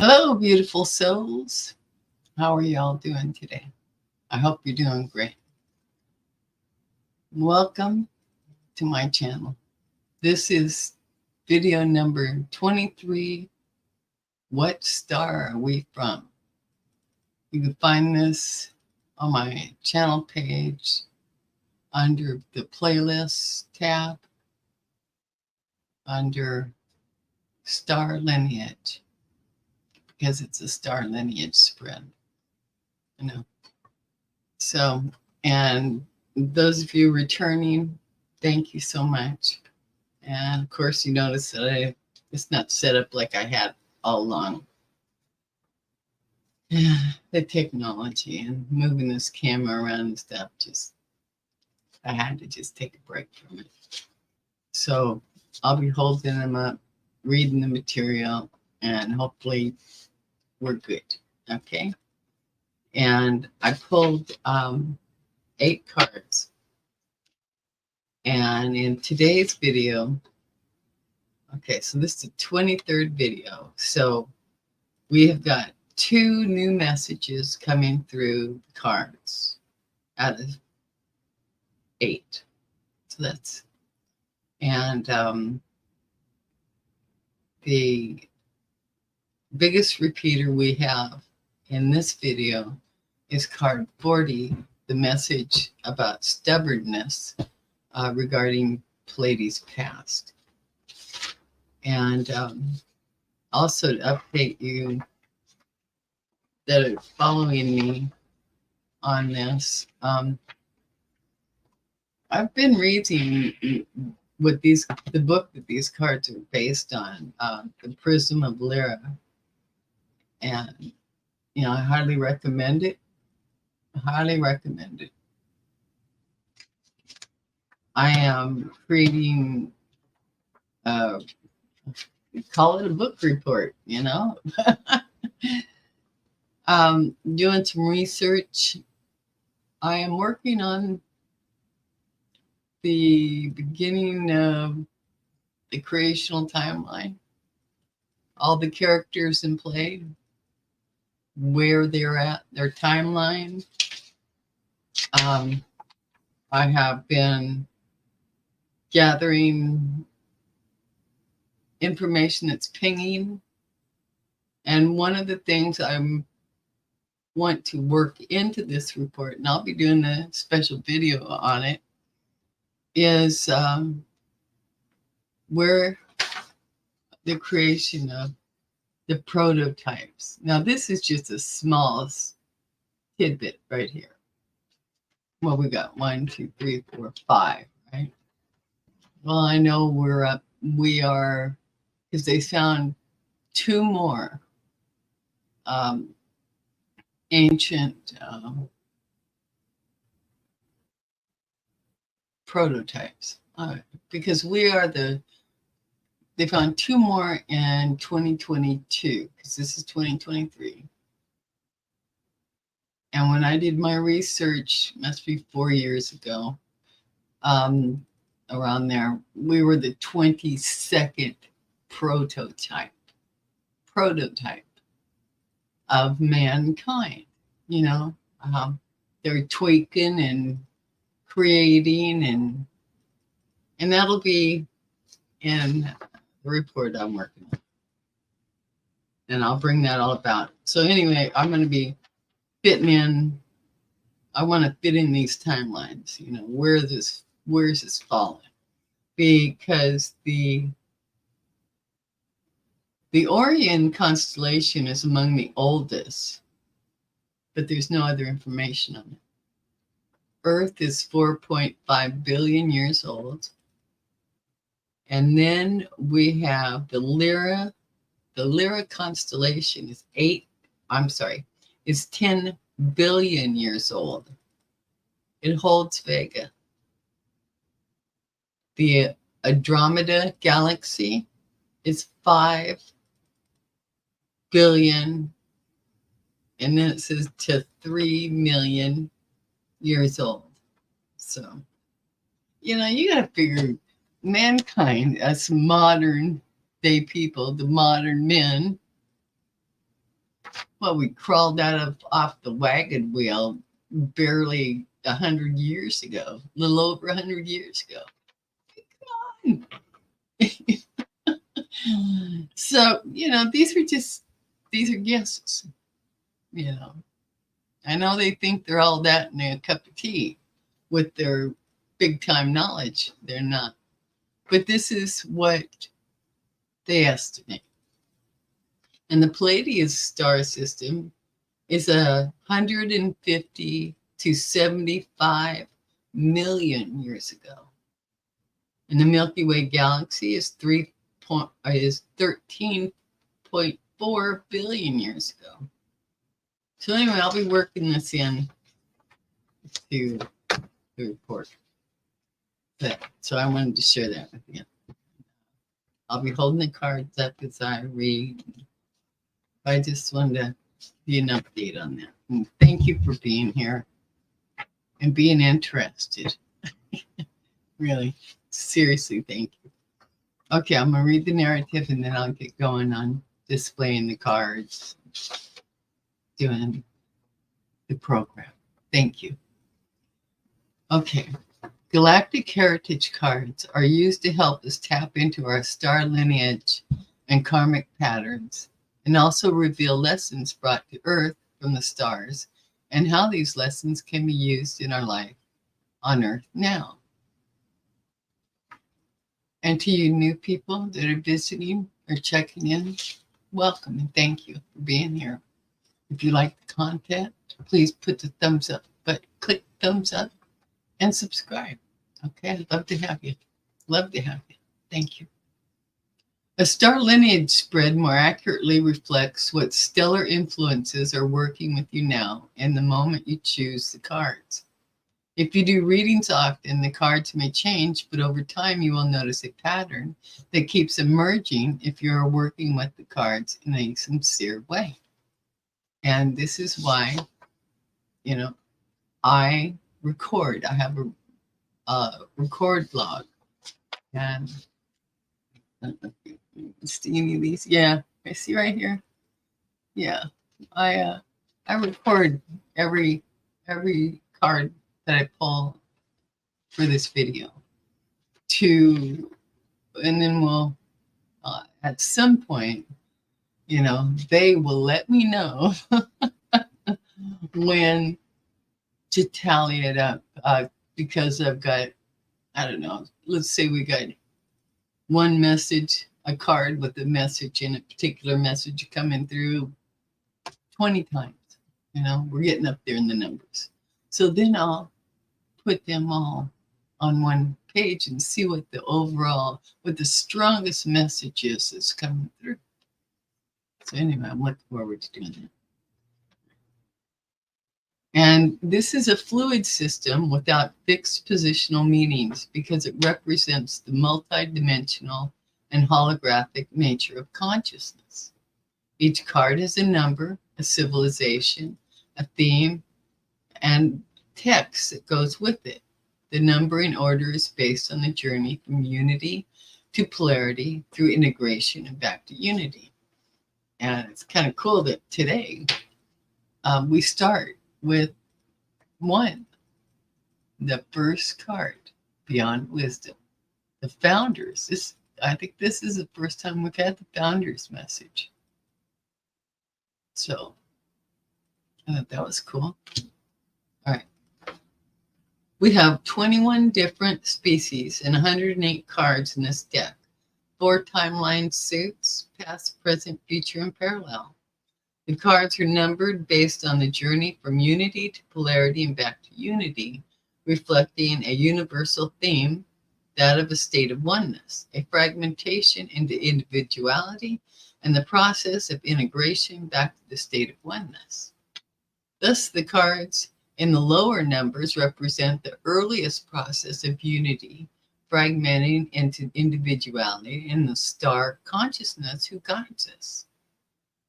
Hello, beautiful souls. How are y'all doing today? I hope you're doing great. Welcome to my channel. This is video number 23. What star are we from? You can find this on my channel page under the playlist tab under Star Lineage, because it's a Star Lineage spread. So, and those of you returning, thank you so much. And of course, you notice that it's not set up like I had all along. The technology and moving this camera around and stuff, I had to just take a break from it. So I'll be holding them up, reading the material, and hopefully we're good. Okay. And I pulled 8 cards. And in today's video, okay, so this is the 23rd video. So we have got 2 new messages coming through the cards out of 8. So that's, and the biggest repeater we have in this video is card 40, the message about stubbornness regarding Pleiades past. And also to update you that are following me on this, I've been reading what the book that these cards are based on, The Prism of Lyra. And, I highly recommend it. Highly recommend it. I am creating, call it a book report, doing some research. I am working on the beginning of the creational timeline, all the characters in play, where they're at, their timeline. I have been gathering information that's pinging. And one of the things I want to work into this report, and I'll be doing a special video on it, is where the creation of the prototypes. Now, this is just a small tidbit right here. Well, we got 1, 2, 3, 4, 5, right? Well, I know we are, because they found 2 more ancient prototypes, because they found 2 more in 2022, because this is 2023. And when I did my research, must be 4 years ago, around there, we were the 22nd prototype of mankind. They're tweaking and creating, and that'll be in the report I'm working on, and I'll bring that all about. So anyway, I'm going to be fitting in. I want to fit in these timelines. Where's this falling? Because the Orion constellation is among the oldest, but there's no other information on it. Earth is 4.5 billion years old. And then we have the Lyra. The Lyra constellation is 10 billion years old. It holds Vega. The Andromeda galaxy is 5 billion, and then it says to 3 million years old. So, you got to figure mankind, us modern day people, the modern men, well, we crawled off the wagon wheel barely 100 years ago, a little over 100 years ago. Come on. So, these are guesses. I know they think they're all that in a cup of tea with their big time knowledge. They're not. But this is what they estimate. And the Pleiades star system is 150 to 75 million years ago. And the Milky Way galaxy is 13.4 billion years ago. So anyway, I'll be working this in to the report. So I wanted to share that with you. I'll be holding the cards up as I read. I just wanted to give you an update on that. And thank you for being here and being interested. Really, seriously, thank you. Okay, I'm going to read the narrative and then I'll get going on displaying the cards, doing the program. Thank you. Okay. Galactic Heritage Cards are used to help us tap into our star lineage and karmic patterns, and also reveal lessons brought to Earth from the stars and how these lessons can be used in our life on Earth now. And to you new people that are visiting or checking in, welcome and thank you for being here. If you like the content, please put the thumbs up, but click thumbs up and subscribe. Okay, I'd love to have you. Love to have you. Thank you. A star lineage spread more accurately reflects what stellar influences are working with you now and the moment you choose the cards. If you do readings often, the cards may change, but over time you will notice a pattern that keeps emerging if you are working with the cards in a sincere way. And this is why, I record. I have a record blog, and see any of these? Yeah, I see right here. Yeah, I record every card that I pull for this video and then we'll at some point, they will let me know when to tally it up, because I've got, I don't know, let's say we got one message, a card with a message in a particular message coming through 20 times. We're getting up there in the numbers. So then I'll put them all on one page and see what the strongest message is that's coming through. So anyway, I'm looking forward to doing that. And this is a fluid system without fixed positional meanings because it represents the multidimensional and holographic nature of consciousness. Each card has a number, a civilization, a theme, and text that goes with it. The numbering order is based on the journey from unity to polarity through integration and back to unity. And it's kind of cool that today we start with 1, the first card, Beyond Wisdom. The Founders. I think this is the first time we've had the Founders message. So I thought that was cool. All right. We have 21 different species and 108 cards in this deck. 4 timeline suits, past, present, future, and parallel. The cards are numbered based on the journey from unity to polarity and back to unity, reflecting a universal theme, that of a state of oneness, a fragmentation into individuality, and the process of integration back to the state of oneness. Thus, the cards in the lower numbers represent the earliest process of unity, fragmenting into individuality in the star consciousness who guides us.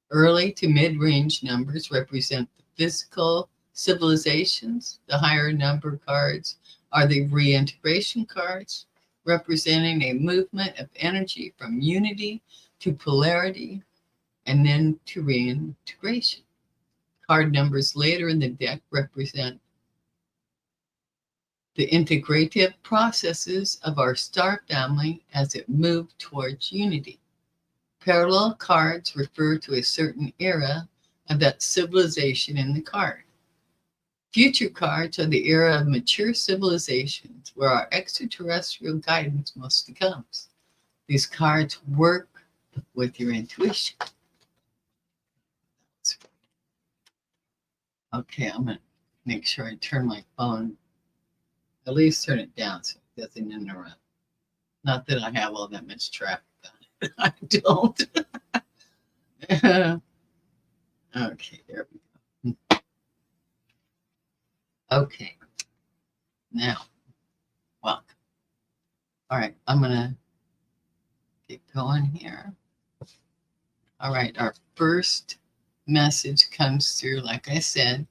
Early to mid-range numbers represent the physical civilizations. The higher number cards are the reintegration cards, representing a movement of energy from unity to polarity and then to reintegration. Card numbers later in the deck represent the integrative processes of our star family as it moved towards unity. Parallel cards refer to a certain era of that civilization in the card. Future cards are the era of mature civilizations where our extraterrestrial guidance mostly comes. These cards work with your intuition. Okay, I'm going to make sure I turn my phone, at least turn it down so it doesn't interrupt. Not that I have all that much traffic on it. I don't. Okay, there we go. Okay, now, welcome. All right, I'm going to get going here. All right, our first message comes through, like I said,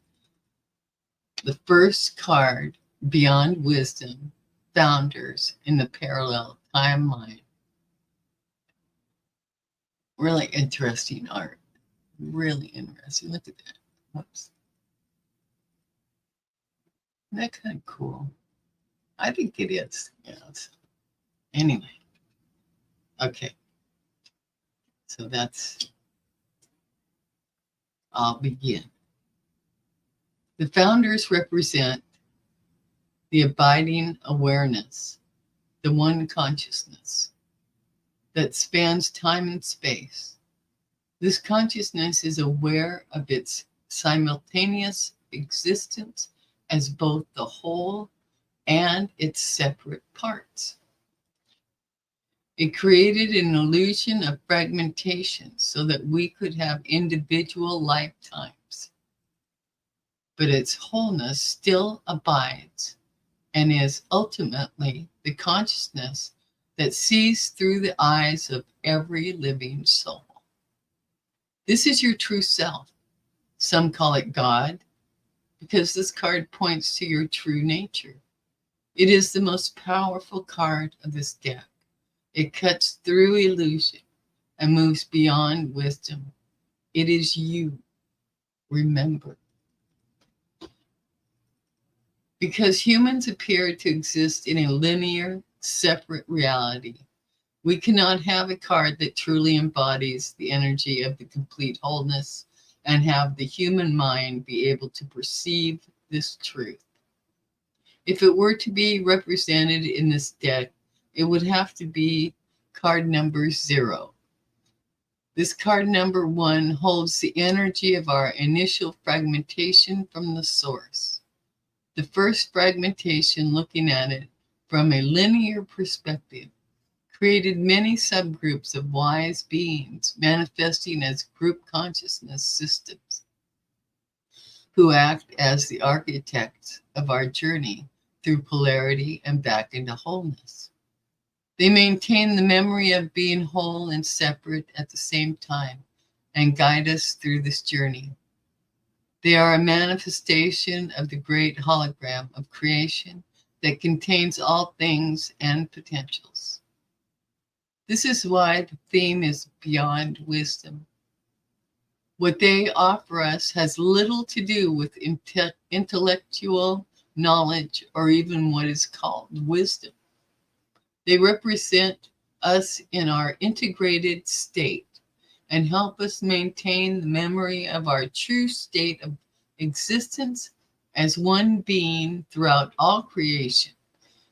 the first card, Beyond Wisdom, Founders in the Parallel Timeline. Really interesting art. Really interesting. Look at that. Whoops. Isn't that kind of cool? I think it is. Yeah. Anyway. Okay. So I'll begin. The founders represent the abiding awareness, the one consciousness that spans time and space. This consciousness is aware of its simultaneous existence as both the whole and its separate parts. It created an illusion of fragmentation so that we could have individual lifetimes. But its wholeness still abides and is ultimately the consciousness that sees through the eyes of every living soul. This is your true self. Some call it God, because this card points to your true nature. It is the most powerful card of this deck. It cuts through illusion and moves beyond wisdom. It is you. Remember. Because humans appear to exist in a linear, separate reality, we cannot have a card that truly embodies the energy of the complete wholeness and have the human mind be able to perceive this truth. If it were to be represented in this deck, it would have to be card number 0. This card number 1 holds the energy of our initial fragmentation from the source. The first fragmentation, looking at it from a linear perspective, created many subgroups of wise beings manifesting as group consciousness systems who act as the architects of our journey through polarity and back into wholeness. They maintain the memory of being whole and separate at the same time and guide us through this journey. They are a manifestation of the great hologram of creation that contains all things and potentials. This is why the theme is Beyond Wisdom. What they offer us has little to do with intellectual knowledge or even what is called wisdom. They represent us in our integrated state and help us maintain the memory of our true state of existence as one being throughout all creation,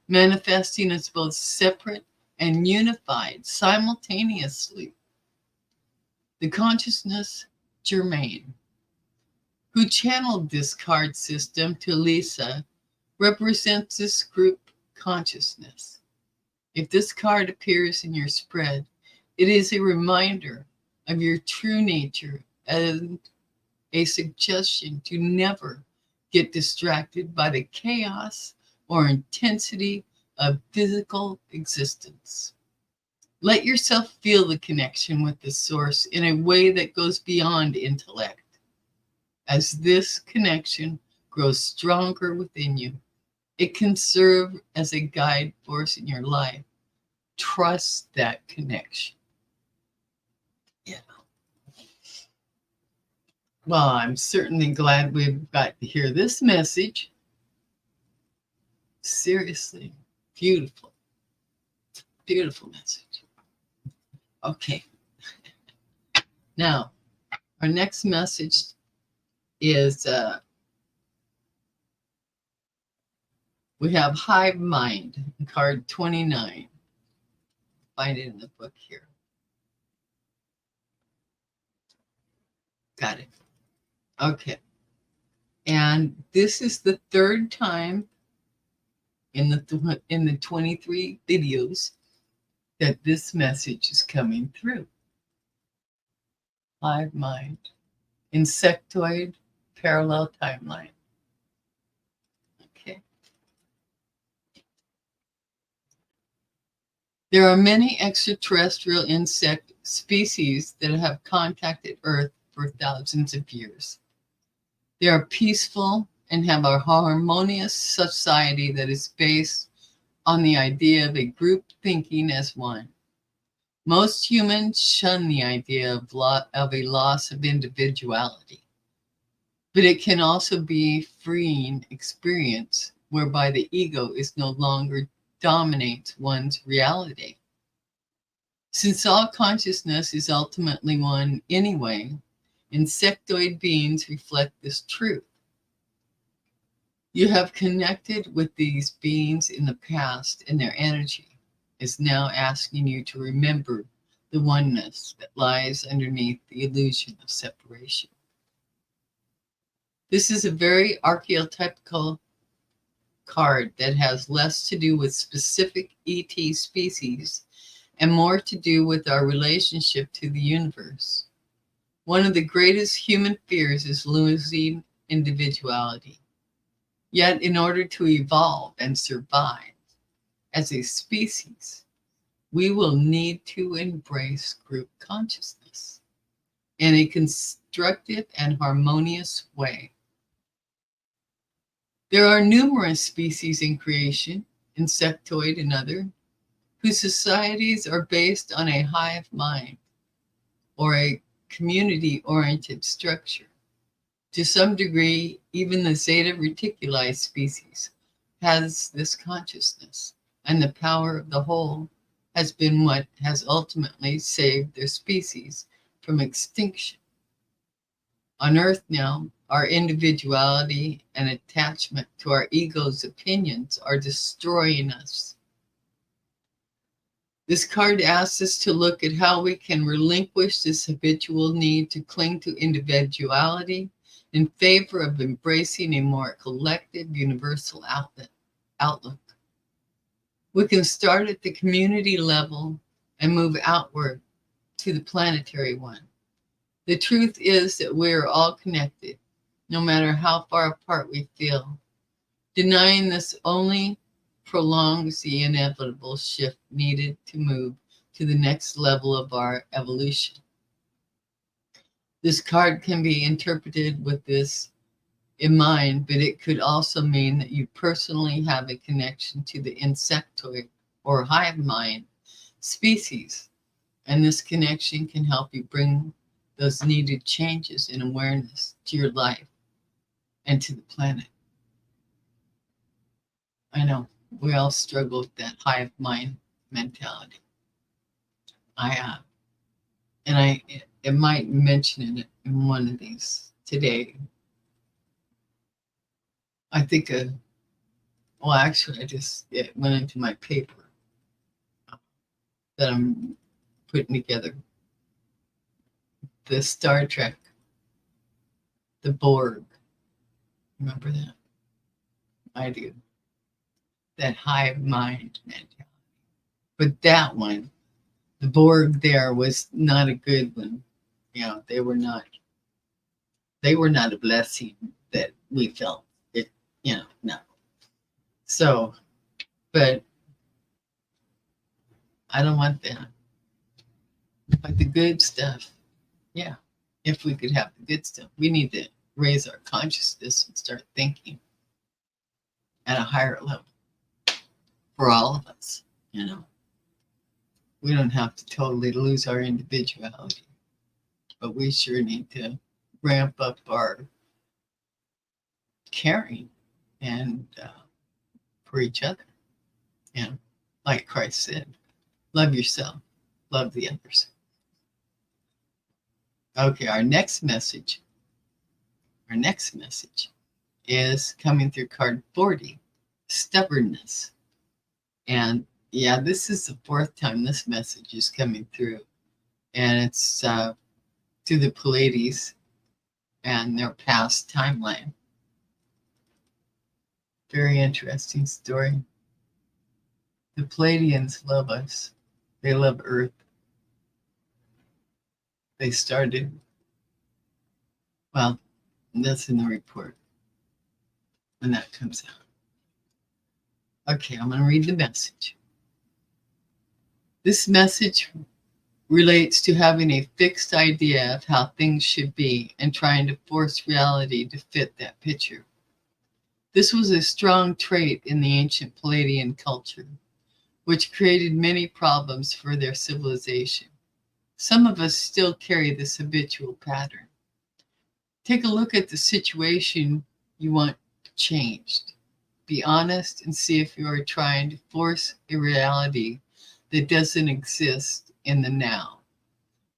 manifesting as both separate and unified simultaneously. The consciousness Germain, who channeled this card system to Lisa, represents this group consciousness. If this card appears in your spread, it is a reminder of your true nature and a suggestion to never get distracted by the chaos or intensity of physical existence. Let yourself feel the connection with the source in a way that goes beyond intellect. As this connection grows stronger within you, it can serve as a guide force in your life. Trust that connection. Yeah. Well, I'm certainly glad we've got to hear this message. Seriously, beautiful, beautiful message. Okay. Now, our next message is we have Hive Mind, card 29. Find it in the book here. Got it. Okay. And this is the third time in the 23 videos that this message is coming through. Hive Mind, insectoid parallel timeline. Okay. There are many extraterrestrial insect species that have contacted Earth for thousands of years. They are peaceful and have a harmonious society that is based on the idea of a group thinking as one. Most humans shun the idea of a loss of individuality, but it can also be a freeing experience whereby the ego is no longer dominates one's reality. Since all consciousness is ultimately one anyway, insectoid beings reflect this truth. You have connected with these beings in the past, and their energy is now asking you to remember the oneness that lies underneath the illusion of separation. This is a very archetypical card that has less to do with specific ET species and more to do with our relationship to the universe. One of the greatest human fears is losing individuality. Yet, in order to evolve and survive as a species, we will need to embrace group consciousness in a constructive and harmonious way. There are numerous species in creation, insectoid and other, whose societies are based on a hive mind or a community-oriented structure. To some degree, even the Zeta Reticuli species has this consciousness, and the power of the whole has been what has ultimately saved their species from extinction. On Earth now, our individuality and attachment to our ego's opinions are destroying us. This card asks us to look at how we can relinquish this habitual need to cling to individuality in favor of embracing a more collective, universal outlook. We can start at the community level and move outward to the planetary one. The truth is that we are all connected, no matter how far apart we feel. Denying this only prolongs the inevitable shift needed to move to the next level of our evolution. This card can be interpreted with this in mind, but it could also mean that you personally have a connection to the insectoid or hive mind species, and this connection can help you bring those needed changes in awareness to your life and to the planet. I know we all struggle with that hive mind mentality. I might mention it in one of these today. I think well, actually, it went into my paper that I'm putting together. The Star Trek, the Borg. Remember that? I do. That hive mind mentality. But that one, the Borg there was not a good one. You know, they were not a blessing that we felt. It, no. So, but I don't want that. But the good stuff, yeah. If we could have the good stuff, we need to raise our consciousness and start thinking at a higher level for all of us, We don't have to totally lose our individuality, but we sure need to ramp up our caring and for each other. And like Christ said, love yourself, love the others. Okay, our next message is coming through card 40, stubbornness. And yeah, this is the fourth time this message is coming through. And it's through the Pleiades and their past timeline. Very interesting story. The Pleiadians love us. They love Earth. They started, well, that's in the report when that comes out. Okay, I'm going to read the message. This message relates to having a fixed idea of how things should be and trying to force reality to fit that picture. This was a strong trait in the ancient Palladian culture, which created many problems for their civilization. Some of us still carry this habitual pattern. Take a look at the situation you want changed. Be honest and see if you are trying to force a reality that doesn't exist in the now.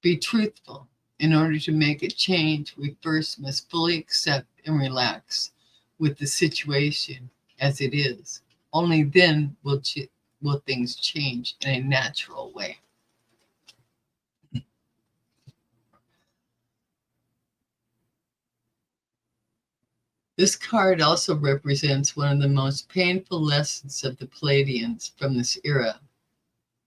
Be truthful. In order to make a change, we first must fully accept and relax with the situation as it is. Only then will things change in a natural way. This card also represents one of the most painful lessons of the Palladians from this era.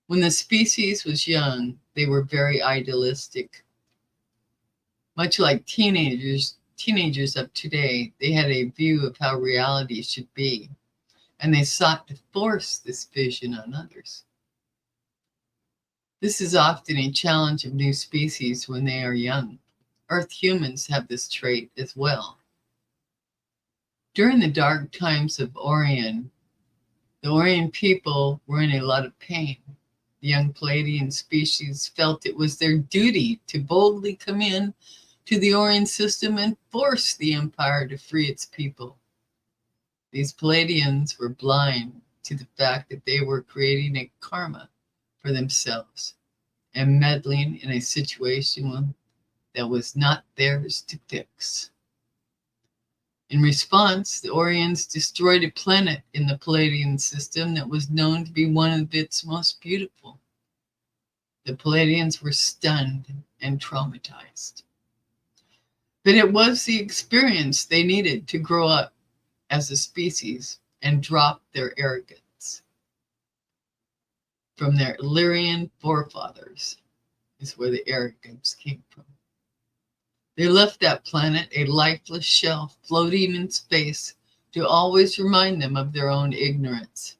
When the species was young, they were very idealistic. Much like teenagers of today, they had a view of how reality should be, and they sought to force this vision on others. This is often a challenge of new species when they are young. Earth humans have this trait as well. During the dark times of Orion, the Orion people were in a lot of pain. The young Palladian species felt it was their duty to boldly come in to the Orion system and force the empire to free its people. These Palladians were blind to the fact that they were creating a karma for themselves and meddling in a situation that was not theirs to fix. In response, the Orions destroyed a planet in the Palladian system that was known to be one of its most beautiful. The Palladians were stunned and traumatized. But it was the experience they needed to grow up as a species and drop their arrogance. From their Illyrian forefathers is where the arrogance came from. They left that planet a lifeless shell floating in space to always remind them of their own ignorance.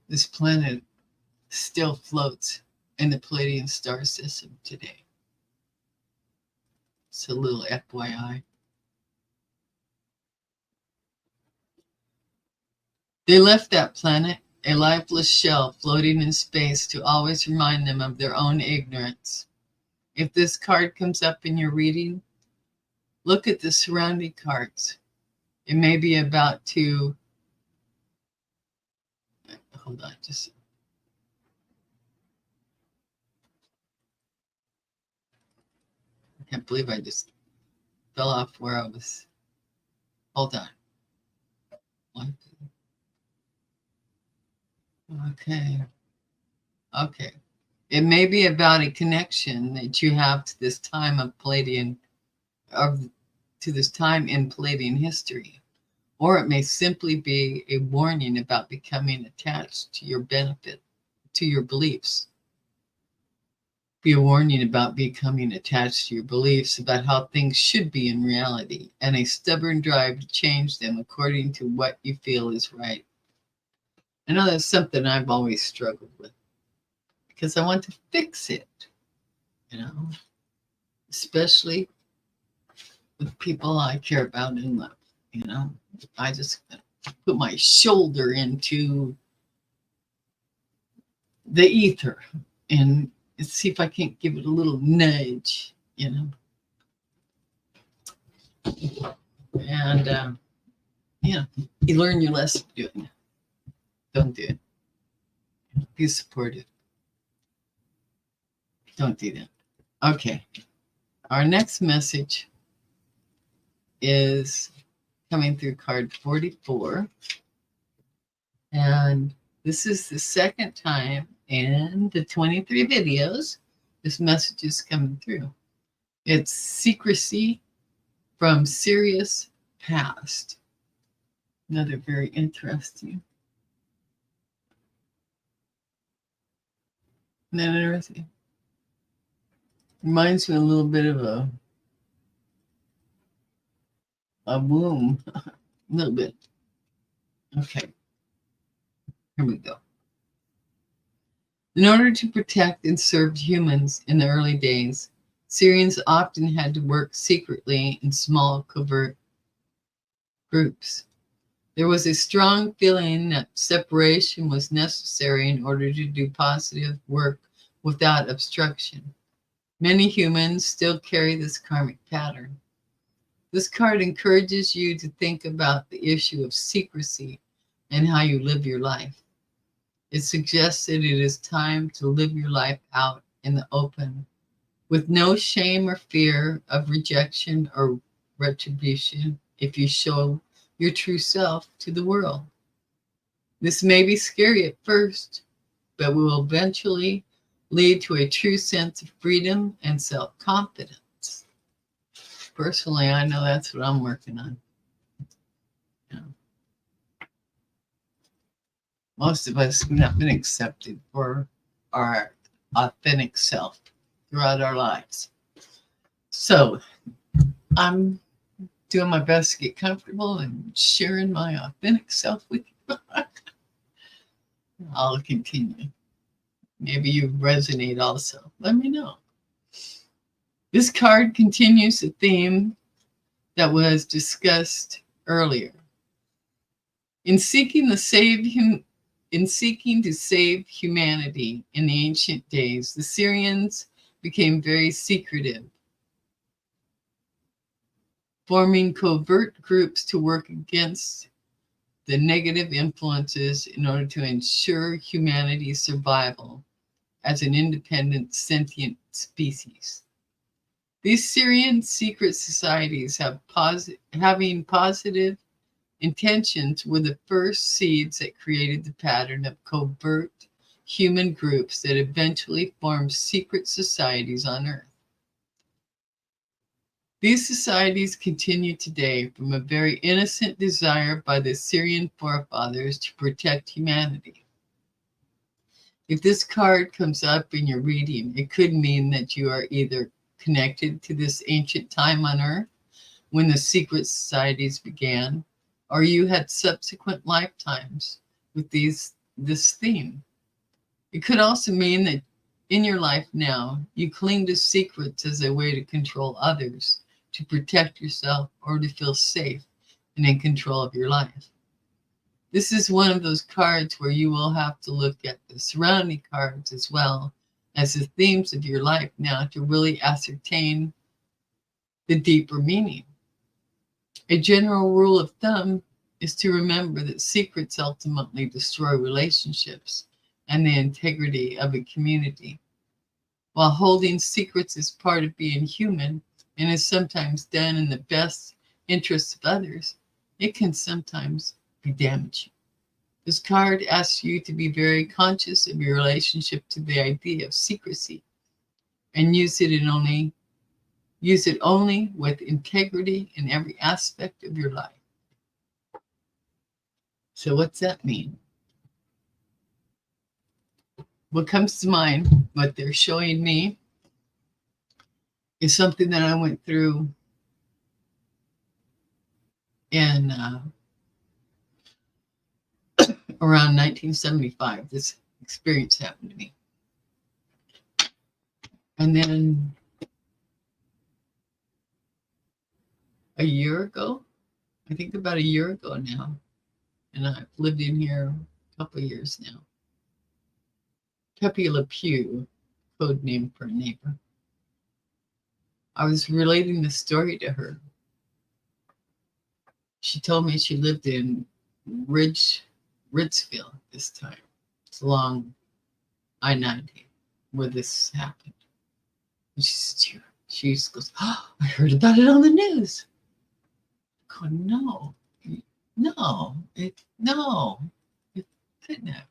This planet still floats in the Palladian star system today. It's a little FYI. They left that planet a lifeless shell floating in space to always remind them of their own ignorance. If this card comes up in your reading, look at the surrounding cards. It may be about to, hold on, just, I can't believe I just fell off where I was. Hold on. Okay. It may be about a connection that you have to this time of Palladian, to this time in Palladian history, or it may simply be a warning about becoming attached to your benefit, to your beliefs. Be a warning about becoming attached to your beliefs about how things should be in reality, and a stubborn drive to change them according to what you feel is right. I know that's something I've always struggled with because I want to fix it, especially with people I care about and love, I just put my shoulder into the ether and see if I can't give it a little nudge you know. And, you learn your lesson doing it. Don't do it. Be supportive. Don't do that. Okay. Our next message is coming through card 44. And this is the second time in the 23 videos this message is coming through. It's secrecy from serious past. Another very interesting. Isn't that interesting? Reminds me a little bit of a womb. A little bit. Okay. Here we go. In order to protect and serve humans in the early days, Syrians often had to work secretly in small covert groups. There was a strong feeling that separation was necessary in order to do positive work without obstruction. Many humans still carry this karmic pattern. This card encourages you to think about the issue of secrecy and how you live your life. It suggests that it is time to live your life out in the open, with no shame or fear of rejection or retribution if you show your true self to the world. This may be scary at first, but will eventually lead to a true sense of freedom and self-confidence. Personally, I know that's what I'm working on. Most of us have not been accepted for our authentic self throughout our lives. So I'm doing my best to get comfortable and sharing my authentic self with you. I'll continue. Maybe you resonate also. Let me know. This card continues a theme that was discussed earlier. In seeking to save humanity in the ancient days, the Syrians became very secretive, forming covert groups to work against the negative influences in order to ensure humanity's survival as an independent sentient species. These Syrian secret societies having positive intentions were the first seeds that created the pattern of covert human groups that eventually formed secret societies on Earth. These societies continue today from a very innocent desire by the Syrian forefathers to protect humanity. If this card comes up in your reading, it could mean that you are either connected to this ancient time on Earth when the secret societies began, or you had subsequent lifetimes with this theme. It could also mean that in your life now, you cling to secrets as a way to control others, to protect yourself, or to feel safe and in control of your life. This is one of those cards where you will have to look at the surrounding cards as well as the themes of your life now to really ascertain the deeper meaning. A general rule of thumb is to remember that secrets ultimately destroy relationships and the integrity of a community. While holding secrets is part of being human and is sometimes done in the best interests of others, it can sometimes be damaging. This card asks you to be very conscious of your relationship to the idea of secrecy and use it only with integrity in every aspect of your life. So what's that mean? What comes to mind, what they're showing me, is something that I went through in around 1975. This experience happened to me. And then a year ago, I think about a year ago now, and I've lived in here a couple of years now. Pepe Le Pew, code name for a neighbor. I was relating the story to her. She told me she lived in Ritzville this time. It's along I-90 where this happened. And she goes, oh, I heard about it on the news. I go, no, it couldn't have.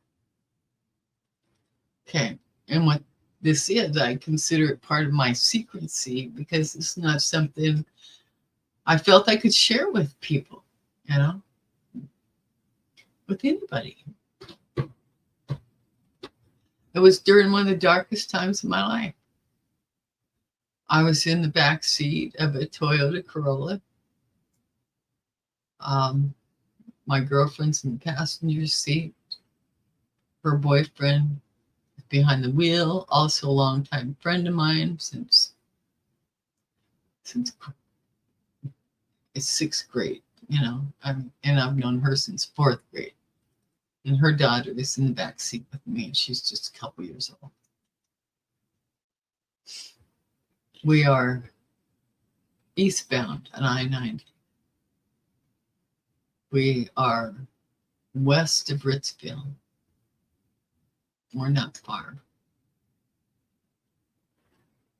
Okay, and what this is, I consider it part of my secrecy because it's not something I felt I could share with people, with anybody. It was during one of the darkest times of my life. I was in the back seat of a Toyota Corolla. My girlfriend's in the passenger seat. Her boyfriend behind the wheel, also a longtime friend of mine since it's sixth grade, and I've known her since fourth grade. And her daughter is in the back seat with me, and she's just a couple years old. We are eastbound on I-90. We are west of Ritzville. We're not far.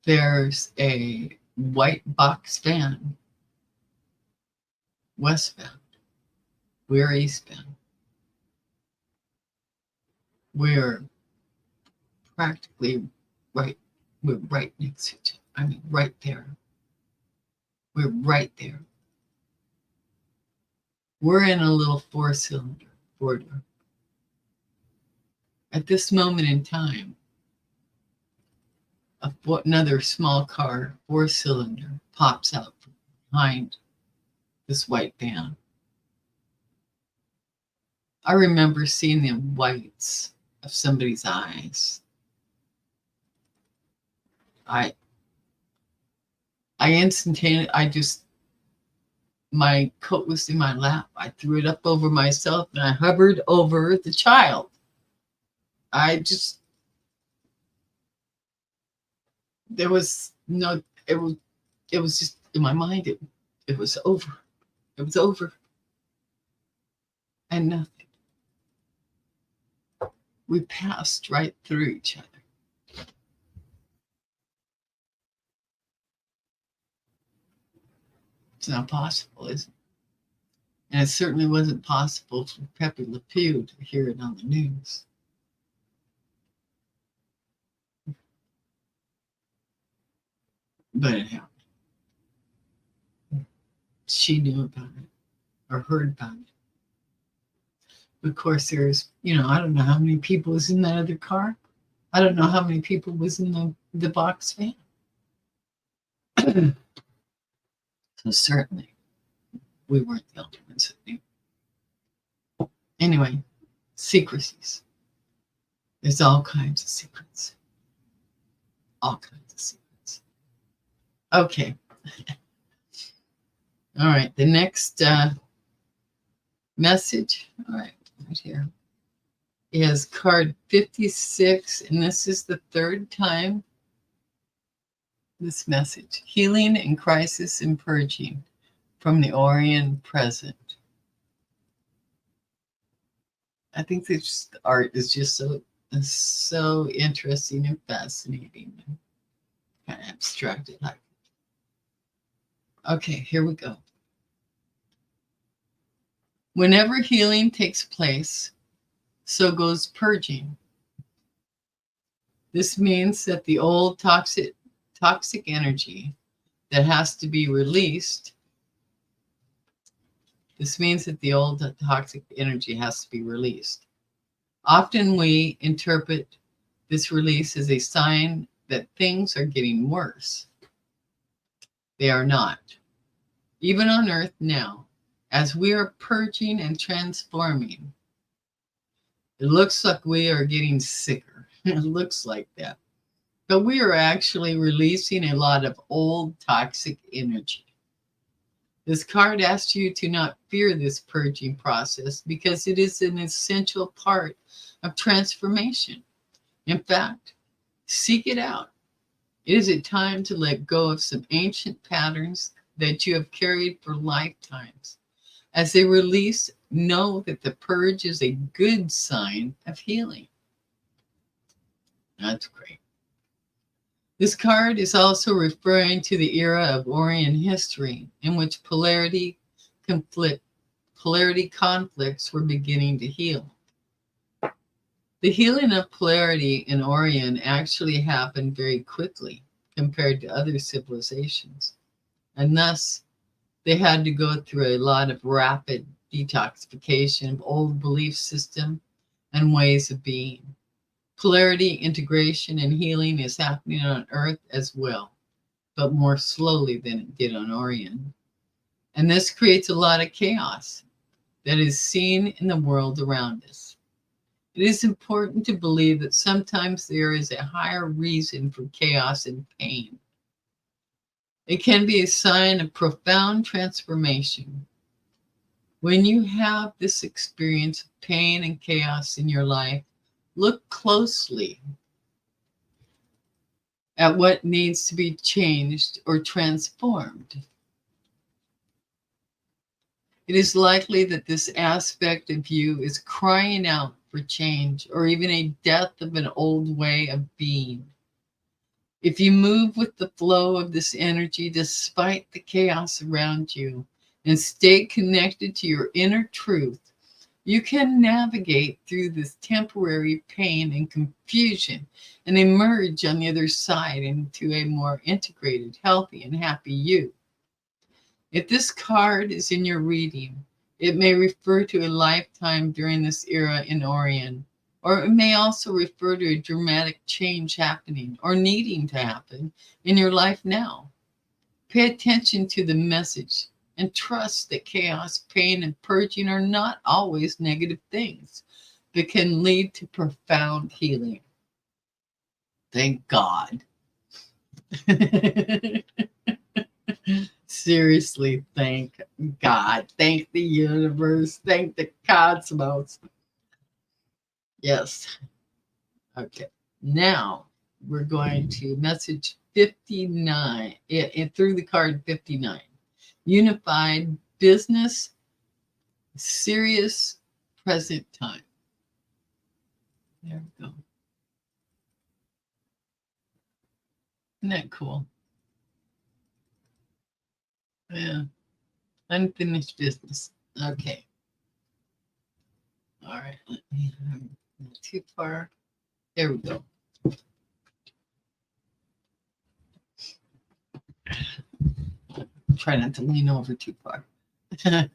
There's a white box van westbound. We're eastbound. We're practically right. We're right next to each other. I mean, right there. We're right there. We're in a little four-cylinder, four-door. At this moment in time, another small car, four-cylinder, pops out from behind this white van. I remember seeing the whites of somebody's eyes. My coat was in my lap. I threw it up over myself and I hovered over the child. It was just in my mind. It was over. It was over. And nothing. We passed right through each other. It's not possible, is it? And it certainly wasn't possible for Pepe Le Pew to hear it on the news. But it happened. She knew about it or heard about it. Of course, there's, I don't know how many people was in that other car. I don't know how many people was in the box van. So certainly, we weren't the only ones that knew. Anyway, secrecies. There's all kinds of secrets. All kinds of secrets. Okay. All right, the next message, all right here, is card 56, and this is the third time this message. Healing and crisis and purging from the Orient present. I think this art is just so interesting and fascinating and kind of abstracted. Okay, here we go. Whenever healing takes place, so goes purging. This means that the old toxic energy that has to be released. This means that the old toxic energy has to be released. Often we interpret this release as a sign that things are getting worse. They are not. Even on Earth now, as we are purging and transforming, it looks like we are getting sicker. It looks like that. But we are actually releasing a lot of old toxic energy. This card asks you to not fear this purging process because it is an essential part of transformation. In fact, seek it out. It is a time to let go of some ancient patterns that you have carried for lifetimes. As they release, know that the purge is a good sign of healing. That's great. This card is also referring to the era of Orion history in which polarity conflicts were beginning to heal. The healing of polarity in Orion actually happened very quickly compared to other civilizations, and thus they had to go through a lot of rapid detoxification of old belief system and ways of being. Polarity, integration, and healing is happening on Earth as well, but more slowly than it did on Orion. And this creates a lot of chaos that is seen in the world around us. It is important to believe that sometimes there is a higher reason for chaos and pain. It can be a sign of profound transformation. When you have this experience of pain and chaos in your life, look closely at what needs to be changed or transformed. It is likely that this aspect of you is crying out for change or even a death of an old way of being. If you move with the flow of this energy despite the chaos around you and stay connected to your inner truth, you can navigate through this temporary pain and confusion and emerge on the other side into a more integrated, healthy, and happy you. If this card is in your reading, it may refer to a lifetime during this era in Orion, or it may also refer to a dramatic change happening or needing to happen in your life now. Pay attention to the message and trust that chaos, pain, and purging are not always negative things, but can lead to profound healing. Thank God. Seriously, thank God. Thank the universe. Thank the cosmos. Yes. Okay. Now we're going to message 59 through the card 59. Unified business, serious present time. There we go. Isn't that cool? Yeah. Unfinished business. Okay. All right. Let me not too far. There we go. Try not to lean over too far. The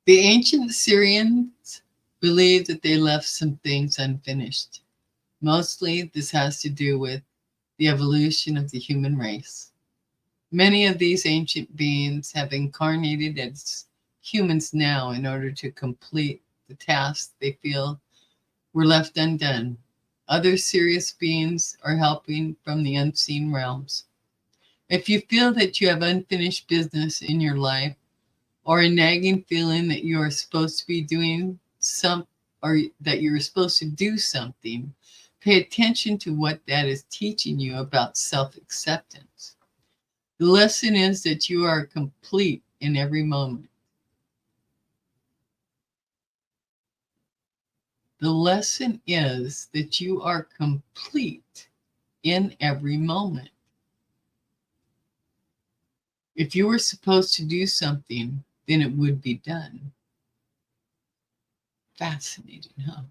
ancient Syrians believed that they left some things unfinished. Mostly, this has to do with the evolution of the human race. Many of these ancient beings have incarnated as humans now in order to complete the tasks they feel were left undone. Other serious beings are helping from the unseen realms. If you feel that you have unfinished business in your life, or a nagging feeling that you are supposed to be doing or that you're supposed to do something, pay attention to what that is teaching you about self-acceptance. The lesson is that you are complete in every moment. The lesson is that you are complete in every moment. If you were supposed to do something, then it would be done. Fascinating, huh?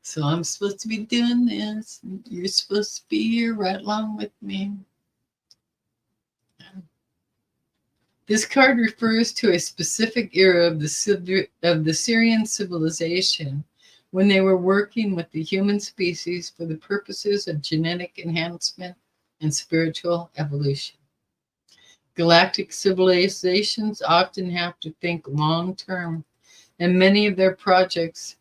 So I'm supposed to be doing this. You're supposed to be here right along with me. This card refers to a specific era of the Syrian civilization when they were working with the human species for the purposes of genetic enhancement and spiritual evolution. Galactic civilizations often have to think long term, and many of their projects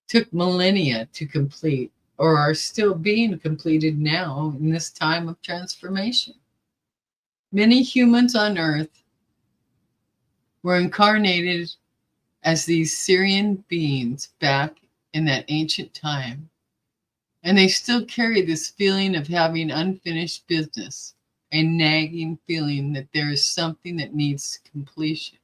took millennia to complete or are still being completed now in this time of transformation. Many humans on Earth were incarnated as these Syrian beings back in that ancient time, And they still carry this feeling of having unfinished business, a nagging feeling that there is something that needs completion.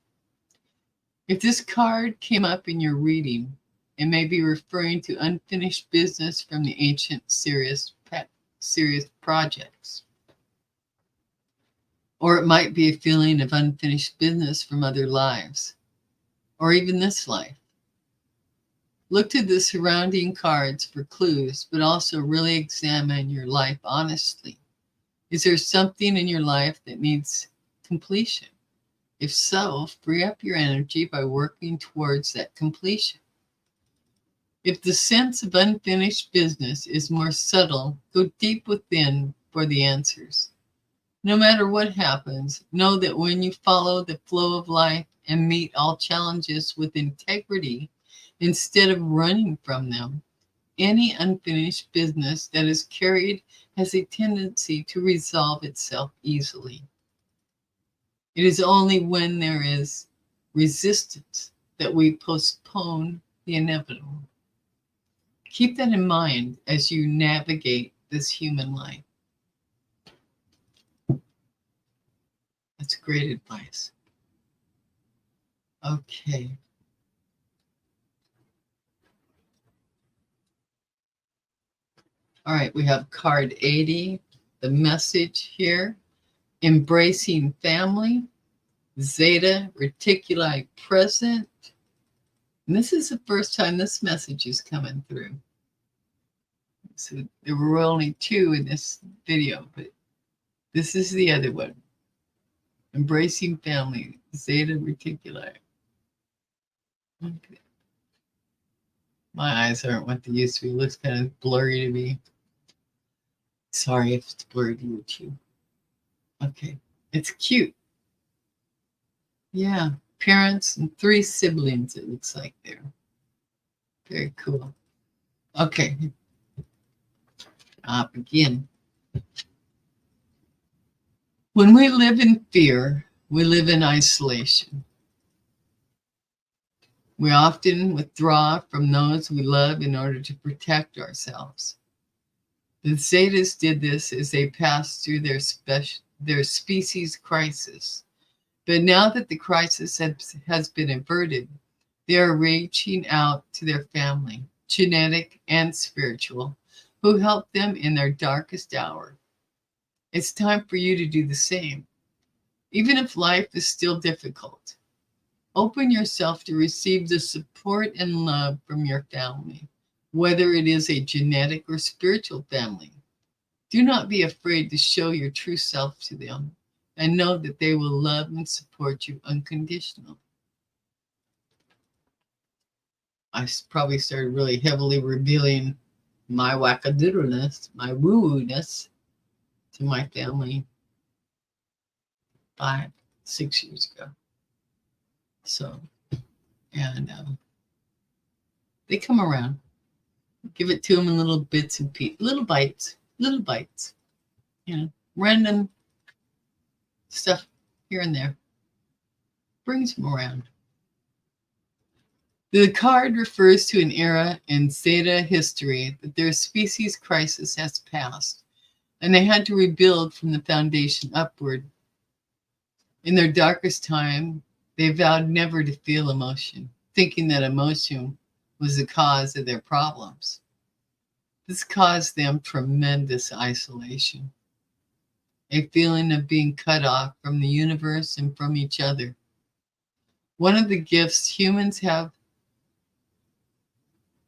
If this card came up in your reading, it may be referring to unfinished business from the ancient serious projects. Or it might be a feeling of unfinished business from other lives, or even this life. Look to the surrounding cards for clues, but also really examine your life honestly. Is there something in your life that needs completion? If so, free up your energy by working towards that completion. If the sense of unfinished business is more subtle, go deep within for the answers. No matter what happens, know that when you follow the flow of life and meet all challenges with integrity, instead of running from them, any unfinished business that is carried has a tendency to resolve itself easily. It is only when there is resistance that we postpone the inevitable. Keep that in mind as you navigate this human life. That's great advice. Okay. All right, we have card 80, the message here, embracing family, Zeta Reticuli present. And this is the first time this message is coming through. So there were only two in this video, but this is the other one. Embracing family, Zeta Reticuli. Okay. My eyes aren't what they used to be. It looks kind of blurry to me. Sorry if it's blurry to you too. Okay, it's cute. Yeah, parents and 3 siblings, it looks like there. Very cool. Okay, I'll begin. When we live in fear, we live in isolation. We often withdraw from those we love in order to protect ourselves. The Zetas did this as they passed through their species crisis. But now that the crisis has been averted, they are reaching out to their family, genetic and spiritual, who helped them in their darkest hour. It's time for you to do the same. Even if life is still difficult, open yourself to receive the support and love from your family, whether it is a genetic or spiritual family. Do not be afraid to show your true self to them, and know that they will love and support you unconditionally. I probably started really heavily revealing my wackadoodleness, my woo-woo-ness to my family 5, 6 years ago. So, and they come around. Give it to them in little bits and pieces, little bites, you know, random stuff here and there. Brings them around. The card refers to an era in Zeta history that their species crisis has passed, and they had to rebuild from the foundation upward. In their darkest time, they vowed never to feel emotion, thinking that emotion was the cause of their problems. This caused them tremendous isolation, a feeling of being cut off from the universe and from each other. One of the gifts humans have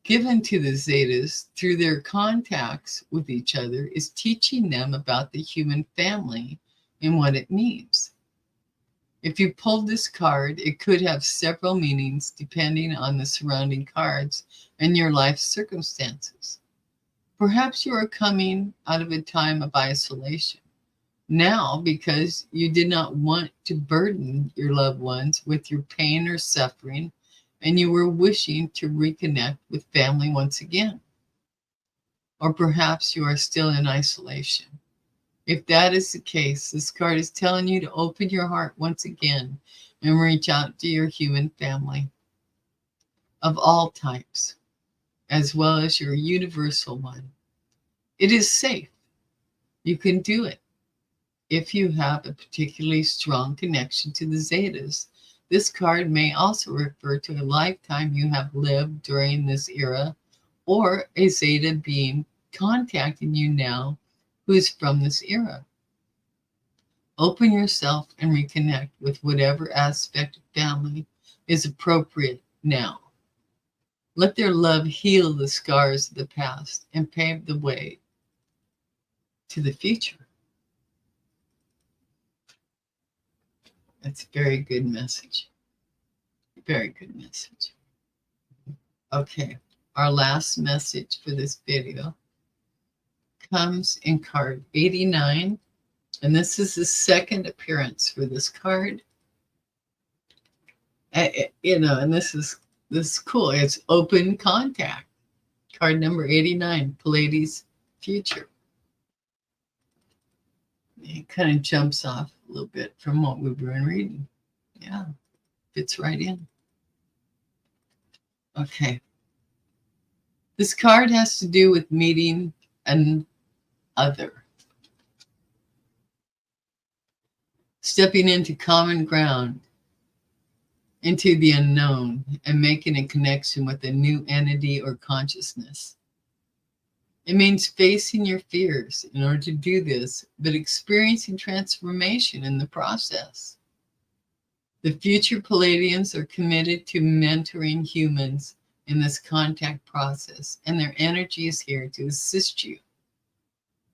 given to the Zetas through their contacts with each other is teaching them about the human family and what it means. If you pulled this card, it could have several meanings depending on the surrounding cards and your life circumstances. Perhaps you are coming out of a time of isolation now because you did not want to burden your loved ones with your pain or suffering, and you were wishing to reconnect with family once again. Or perhaps you are still in isolation. If that is the case, this card is telling you to open your heart once again and reach out to your human family of all types, as well as your universal one. It is safe. You can do it. If you have a particularly strong connection to the Zetas, this card may also refer to a lifetime you have lived during this era, or a Zeta being contacting you now who is from this era. Open yourself and reconnect with whatever aspect of family is appropriate now. Let their love heal the scars of the past and pave the way to the future. That's a very good message. Very good message. Okay, our last message for this video comes in card 89, and this is the second appearance for this card. And this is cool. It's open contact. Card number 89, Pleiades Future. It kind of jumps off a little bit from what we've been reading. Yeah, fits right in. Okay. This card has to do with meeting an other. Stepping into common ground, into the unknown, and making a connection with a new entity or consciousness. It means facing your fears in order to do this, but experiencing transformation in the process. The future Pleiadians are committed to mentoring humans in this contact process, and their energy is here to assist you.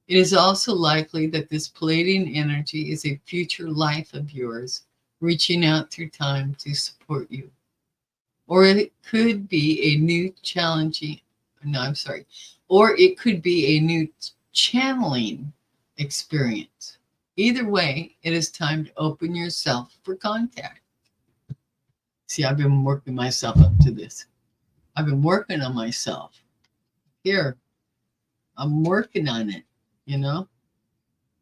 It is also likely that this Pleiadian energy is a future life of yours, reaching out through time to support you. Or it could be a new or it could be a new channeling experience. Either way, it is time to open yourself for contact. See, I've been working myself up to this. I've been working on myself. Here, I'm working on it,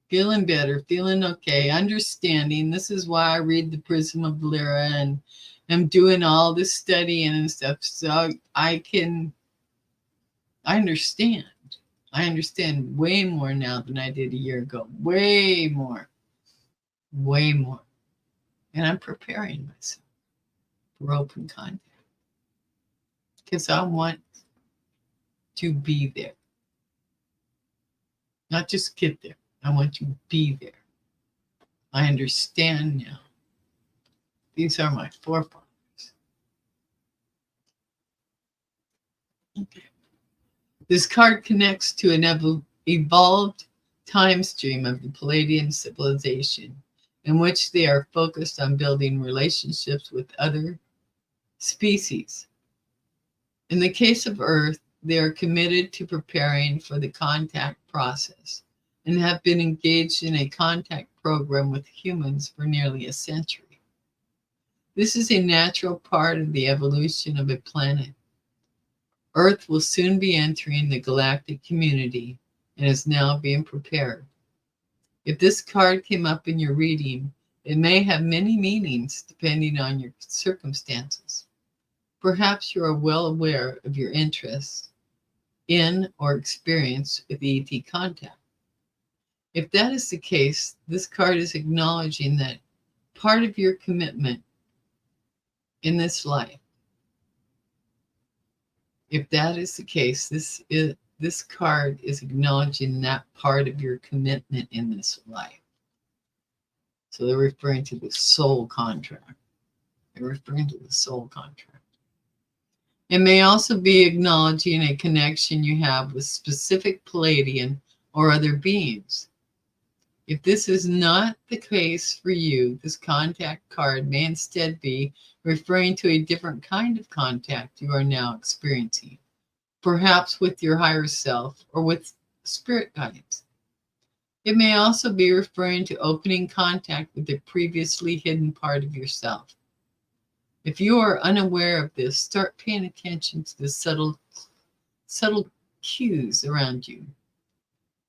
feeling better, feeling okay, understanding. This is why I read the Prism of Lyra and I'm doing all this studying and stuff, so I understand. I understand way more now than I did a year ago. Way more. Way more. And I'm preparing myself for open contact, because I want to be there. Not just get there. I want to be there. I understand now. These are my forefathers. Okay. This card connects to an evolved time stream of the Pleiadian civilization, in which they are focused on building relationships with other species. In the case of Earth, they are committed to preparing for the contact process and have been engaged in a contact program with humans for nearly a century. This is a natural part of the evolution of a planet. Earth will soon be entering the galactic community and is now being prepared. If this card came up in your reading, it may have many meanings depending on your circumstances. Perhaps you are well aware of your interest in or experience with ET contact. If that is the case, this card is acknowledging that part of your commitment in this life. If that is the case, this card is acknowledging that part of your commitment in this life. So they're referring to the soul contract. They're referring to the soul contract. It may also be acknowledging a connection you have with specific Pleiadian or other beings. If this is not the case for you, this contact card may instead be referring to a different kind of contact you are now experiencing, perhaps with your higher self or with spirit guides. It may also be referring to opening contact with a previously hidden part of yourself. If you are unaware of this, start paying attention to the subtle cues around you.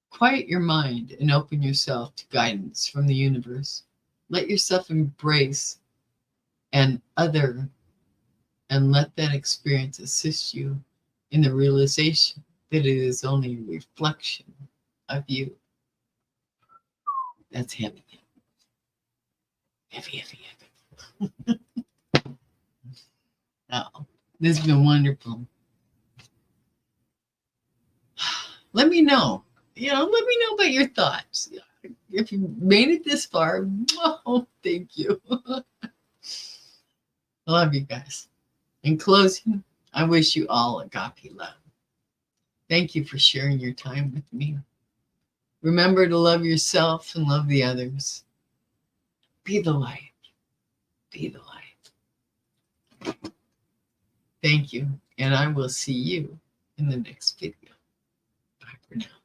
Quiet your mind and open yourself to guidance from the universe. Let yourself embrace an other and let that experience assist you in the realization that it is only a reflection of you. That's heavy. Heavy, heavy, heavy. Oh, this has been wonderful. Let me know. Let me know about your thoughts. If you made it this far, oh, thank you. I love you guys. In closing, I wish you all agape love. Thank you for sharing your time with me. Remember to love yourself and love the others. Be the light. Be the light. Thank you, and I will see you in the next video. Bye for now.